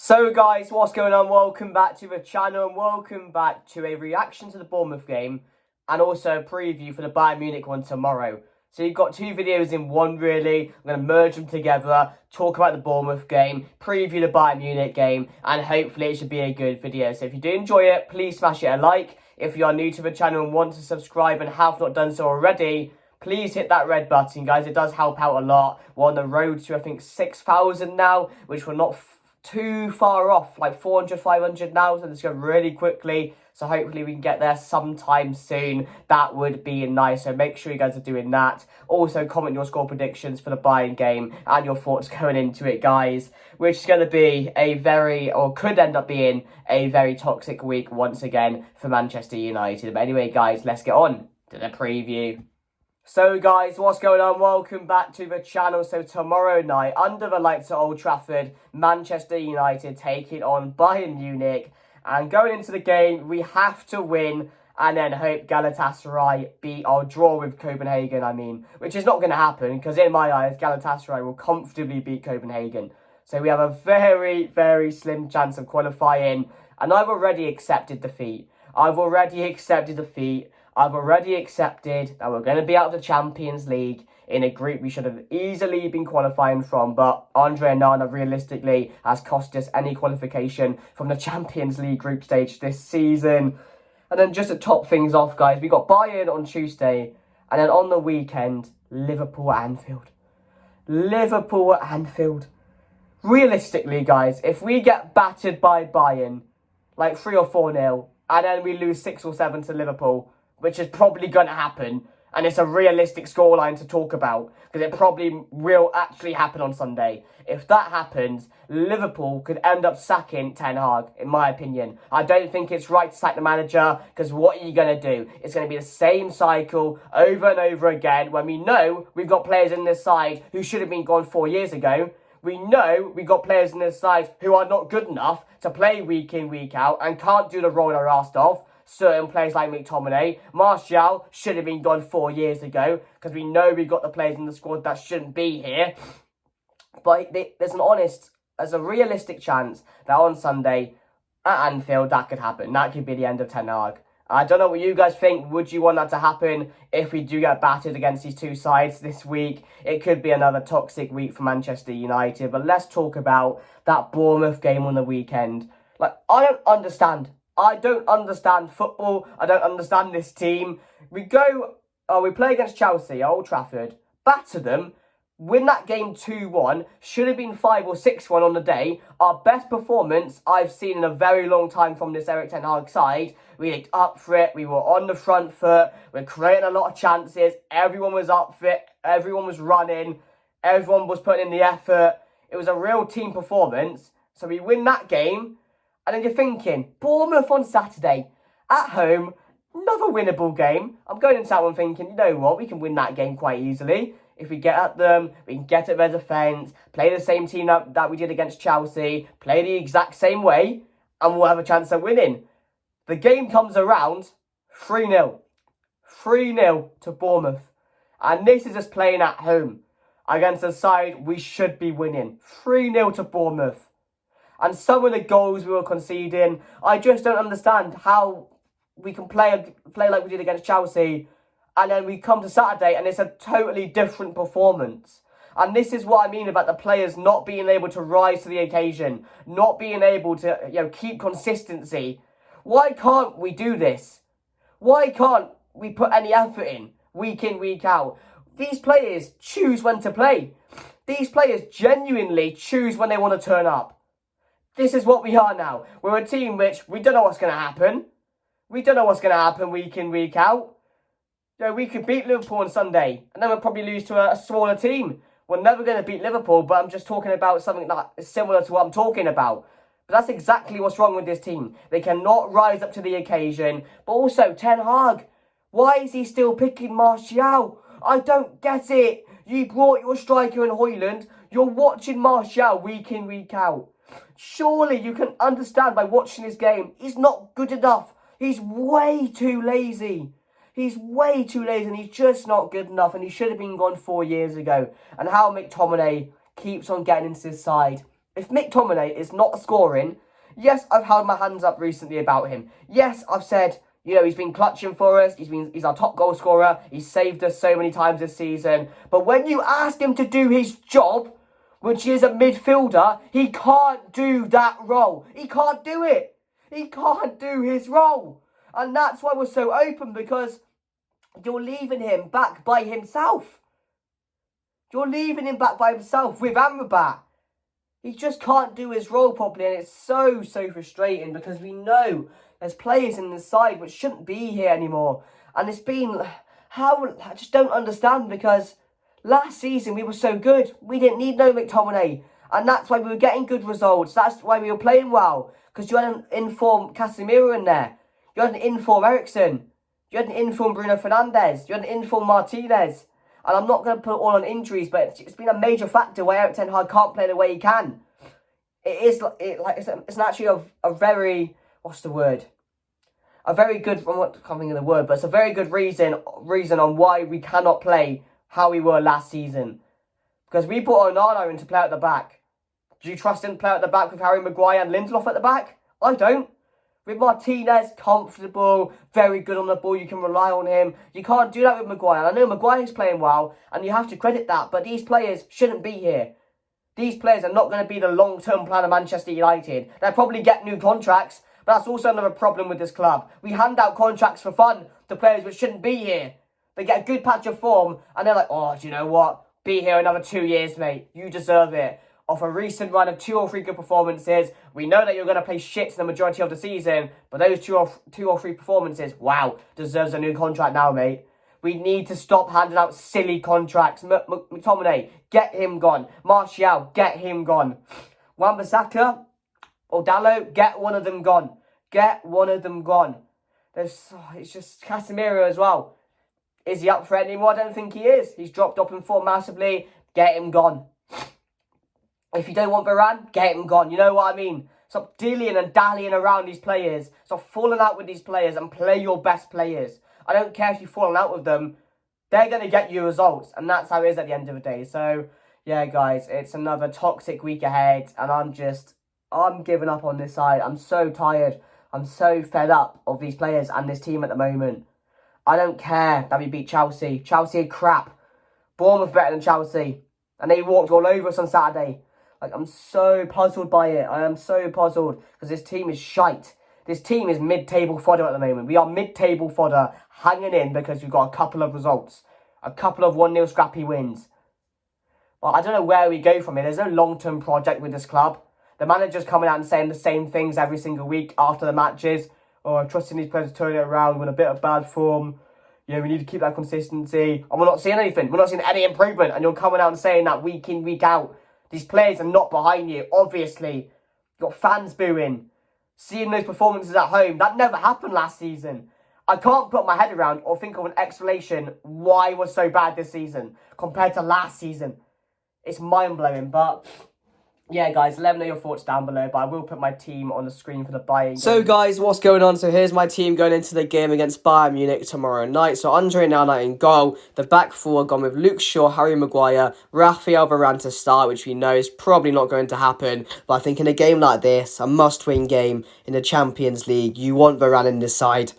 So guys, what's going on? Welcome back to the channel and welcome back to a reaction to the Bournemouth game and also a preview for the Bayern Munich one tomorrow. So you've got two videos in one really. I'm going to merge them together, talk about the Bournemouth game, preview the Bayern Munich game, and hopefully it should be a good video. So if you do enjoy it, please smash it a like. If you are new to the channel and want to subscribe and have not done so already, please hit that red button, guys. It does help out a lot. We're on the road to, I think, 6,000 now, which we're not too far off, like 400, 500 now, so it's going really quickly. So hopefully we can get there sometime soon. That would be nice. So make sure you guys are doing that. Also, comment your score predictions for the Bayern game and your thoughts going into it, guys. Which is going to be a very, or could end up being a very toxic week once again for Manchester United. But anyway, guys, let's get on to the preview. So guys, what's going on? Welcome back to the channel. So tomorrow night, under the lights at Old Trafford, Manchester United taking on Bayern Munich. And going into the game, we have to win and then hope Galatasaray beat or draw with Copenhagen, which is not going to happen because in my eyes, Galatasaray will comfortably beat Copenhagen. So we have a very, very slim chance of qualifying. And I've already accepted defeat. I've already accepted that we're going to be out of the Champions League in a group we should have easily been qualifying from. But Andre Onana realistically has cost us any qualification from the Champions League group stage this season. And then just to top things off, guys, we got Bayern on Tuesday. And then on the weekend, Liverpool at Anfield. Liverpool at Anfield. Realistically, guys, if we get battered by Bayern, like 3 or 4-0, and then we lose 6 or 7 to Liverpool, which is probably going to happen, and it's a realistic scoreline to talk about, because it probably will actually happen on Sunday. If that happens, Liverpool could end up sacking Ten Hag, in my opinion. I don't think it's right to sack the manager, because what are you going to do? It's going to be the same cycle over and over again, when we know we've got players in this side who should have been gone 4 years ago. We know we've got players in this side who are not good enough to play week in, week out, and can't do the role they're asked of. Certain players like McTominay, Martial should have been gone 4 years ago because we know we've got the players in the squad that shouldn't be here. But there's a realistic chance that on Sunday at Anfield that could happen. That could be the end of Ten Hag. I don't know what you guys think. Would you want that to happen if we do get battered against these two sides this week? It could be another toxic week for Manchester United. But let's talk about that Bournemouth game on the weekend. I don't understand football. I don't understand this team. We play against Chelsea at Old Trafford, batter them, win that game 2-1, should have been 5 or 6-1 on the day. Our best performance I've seen in a very long time from this Erik Ten Hag side. We looked up for it, we were on the front foot, we're creating a lot of chances, everyone was up for it, everyone was running, everyone was putting in the effort. It was a real team performance, so we win that game. And then you're thinking, Bournemouth on Saturday, at home, another winnable game. I'm going into that one thinking, you know what, we can win that game quite easily. If we get at them, we can get at their defence, play the same team that we did against Chelsea, play the exact same way, and we'll have a chance of winning. The game comes around, 3-0. 3-0 to Bournemouth. And this is us playing at home against a side we should be winning. 3-0 to Bournemouth. And some of the goals we were conceding, I just don't understand how we can play like we did against Chelsea, and then we come to Saturday and it's a totally different performance. And this is what I mean about the players not being able to rise to the occasion, not being able to keep consistency. Why can't we do this? Why can't we put any effort in, week out? These players choose when to play. These players genuinely choose when they want to turn up. This is what we are now. We're a team which we don't know what's going to happen. We don't know what's going to happen week in, week out. We could beat Liverpool on Sunday, and then we'll probably lose to a smaller team. We're never going to beat Liverpool, but I'm just talking about something that is similar to what I'm talking about. But that's exactly what's wrong with this team. They cannot rise up to the occasion. But also, Ten Hag, why is he still picking Martial? I don't get it. You brought your striker in Højlund. You're watching Martial week in, week out. Surely you can understand by watching this game, he's not good enough. He's way too lazy. He's way too lazy and he's just not good enough, and he should have been gone 4 years ago. And how McTominay keeps on getting into his side If McTominay is not scoring, yes, I've held my hands up recently about him. Yes, I've said, he's been clutching for us. He's our top goal scorer. He's saved us so many times this season. But when you ask him to do his job, which is a midfielder, he can't do that role. He can't do it. He can't do his role. And that's why we're so open, because you're leaving him back by himself. You're leaving him back by himself with Amrabat. He just can't do his role properly, and it's so frustrating, because we know there's players in the side which shouldn't be here anymore. And it's been, I just don't understand, because last season we were so good. We didn't need no McTominay, and that's why we were getting good results. That's why we were playing well, because you had an informed Casemiro in there. You had an informed Eriksen. You had an informed Bruno Fernandes. You had an informed Martinez. And I'm not going to put it all on injuries, but it's been a major factor where Erik Ten Hag can't play the way he can. It's actually a very, what's the word? A very good, I'm not coming in the word, but it's a very good reason on why we cannot play how we were last season. Because we put Onana in to play at the back. Do you trust him to play at the back with Harry Maguire and Lindelof at the back? I don't. With Martinez, comfortable, very good on the ball, you can rely on him. You can't do that with Maguire. I know Maguire's playing well, and you have to credit that, but these players shouldn't be here. These players are not going to be the long-term plan of Manchester United. They'll probably get new contracts, but that's also another problem with this club. We hand out contracts for fun to players which shouldn't be here. They get a good patch of form, and they're like, oh, do you know what? Be here another 2 years, mate. You deserve it. Off a recent run of 2 or 3 good performances, we know that you're going to play shit the majority of the season, but those two or three performances, wow, deserves a new contract now, mate. We need to stop handing out silly contracts. McTominay, get him gone. Martial, get him gone. Wan-Bissaka or Dalot, get one of them gone. Get one of them gone. It's just Casemiro as well. Is he up for it anymore? I don't think he is. He's dropped up in form massively. Get him gone. If you don't want Varane, get him gone. You know what I mean? Stop dillying and dallying around these players. Stop falling out with these players and play your best players. I don't care if you've fallen out with them. They're going to get you results. And that's how it is at the end of the day. So, yeah, guys, it's another toxic week ahead. And I'm giving up on this side. I'm so tired. I'm so fed up of these players and this team at the moment. I don't care that we beat Chelsea. Chelsea are crap. Bournemouth better than Chelsea. And they walked all over us on Saturday. I'm so puzzled by it. I am so puzzled because this team is shite. This team is mid-table fodder at the moment. We are mid-table fodder, hanging in because we've got a couple of results. A couple of 1-0 scrappy wins. Well, I don't know where we go from here. There's no long-term project with this club. The manager's coming out and saying the same things every single week after the matches. Oh, I'm trusting these players to turn it around. We're in a bit of bad form. We need to keep that consistency. And we're not seeing anything. We're not seeing any improvement. And you're coming out and saying that week in, week out. These players are not behind you, obviously. You've got fans booing. Seeing those performances at home. That never happened last season. I can't put my head around or think of an explanation why we're so bad this season compared to last season. It's mind-blowing, but yeah, guys, let me know your thoughts down below, but I will put my team on the screen for the Bayern game. So, guys, what's going on? So, here's my team going into the game against Bayern Munich tomorrow night. So, Andre Nana in goal. The back four are gone with Luke Shaw, Harry Maguire, Rafael Varane to start, which we know is probably not going to happen. But I think in a game like this, a must-win game in the Champions League, you want Varane in this side.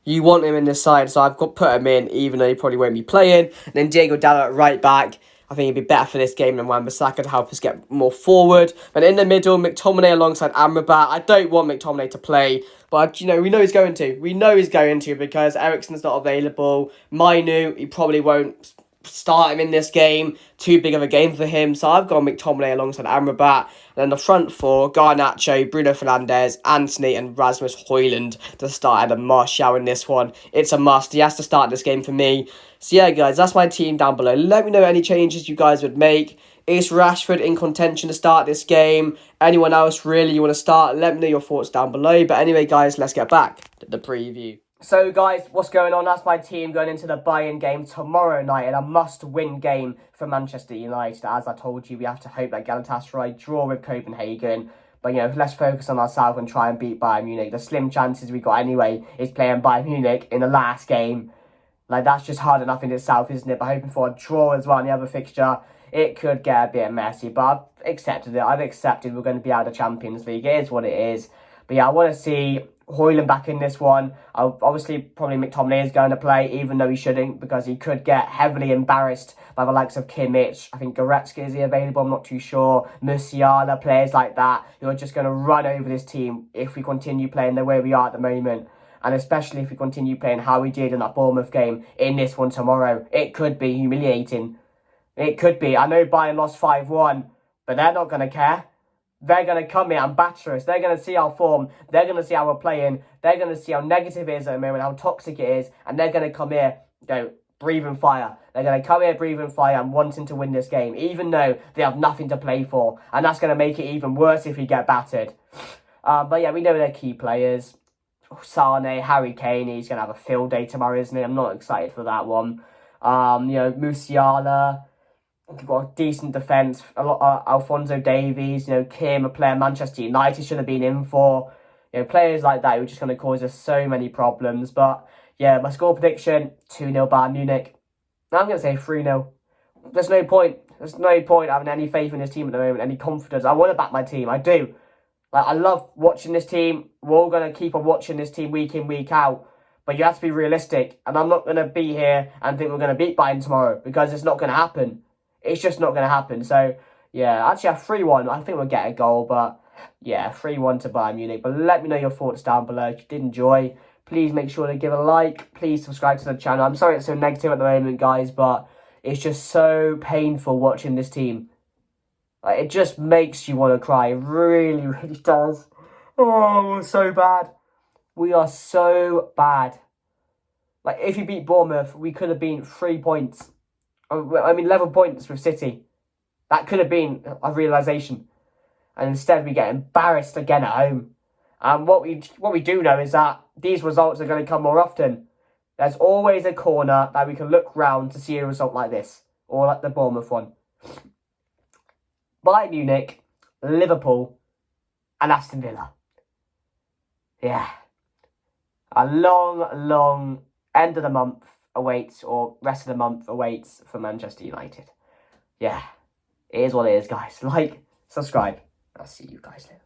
You want him in this side, so I've got put him in, even though he probably won't be playing. And then Diego Dalot at right back. I think he'd be better for this game than Wan-Bissaka to help us get more forward. And in the middle, McTominay alongside Amrabat. I don't want McTominay to play, but, we know he's going to. We know he's going to because Eriksen's not available. Mainu, he probably won't start him in this game. Too big of a game for him. So I've got McTominay alongside Amrabat. And then the front four, Garnacho, Bruno Fernandes, Antony and Rasmus Højlund to start, and then Martial in this one. It's a must. He has to start this game for me. So yeah, guys, that's my team down below. Let me know any changes you guys would make. Is Rashford in contention to start this game? Anyone else really you want to start? Let me know your thoughts down below. But anyway, guys, let's get back to the preview. So, guys, what's going on? That's my team going into the Bayern game tomorrow night, and a must-win game for Manchester United. As I told you, we have to hope that Galatasaray draw with Copenhagen. But, let's focus on ourselves and try and beat Bayern Munich. The slim chances we got anyway is playing Bayern Munich in the last game. That's just hard enough in itself, isn't it? But hoping for a draw as well in the other fixture it could get a bit messy, but I've accepted it. I've accepted we're going to be out of the Champions League. It is what it is. But yeah, I want to see Højlund back in this one. Obviously, probably McTominay is going to play, even though he shouldn't, because he could get heavily embarrassed by the likes of Kimmich. I think Goretzka, is he available? I'm not too sure. Musiala, players like that, who are just going to run over this team if we continue playing the way we are at the moment. And especially if we continue playing how we did in that Bournemouth game in this one tomorrow. It could be humiliating. It could be. I know Bayern lost 5-1, but they're not going to care. They're going to come here and batter us. They're going to see our form. They're going to see how we're playing. They're going to see how negative it is at the moment, how toxic it is. And they're going to come here, breathing fire. They're going to come here breathing fire and wanting to win this game, even though they have nothing to play for. And that's going to make it even worse if we get battered. But yeah, we know they're key players. Sane, Harry Kane, he's going to have a field day tomorrow, isn't he? I'm not excited for that one. Musiala, we've got a decent defence. Alphonso Davies, Kim, a player Manchester United should have been in for. Players like that who are just going to cause us so many problems. But yeah, my score prediction, 2-0 Bayern Munich. I'm going to say 3-0. There's no point. There's no point having any faith in this team at the moment, any confidence. I want to back my team. I do. I love watching this team. We're all going to keep on watching this team week in, week out. But you have to be realistic. And I'm not going to be here and think we're going to beat Bayern tomorrow, because it's not going to happen. It's just not going to happen. So, yeah, actually, 3-1. I think we'll get a goal. But, yeah, 3-1 to Bayern Munich. But let me know your thoughts down below. If you did enjoy, please make sure to give a like. Please subscribe to the channel. I'm sorry it's so negative at the moment, guys. But it's just so painful watching this team. It just makes you want to cry. It really, really does. Oh, we're so bad. We are so bad. If you beat Bournemouth, we could have been 3 points. 11 points with City. That could have been a realisation. And instead we get embarrassed again at home. And what we do know is that these results are going to come more often. There's always a corner that we can look round to see a result like this. Or like the Bournemouth one. Bayern Munich, Liverpool, and Aston Villa. Yeah. A long, long end of the month awaits, or rest of the month awaits for Manchester United. Yeah. It is what it is, guys. Like, subscribe. I'll see you guys later.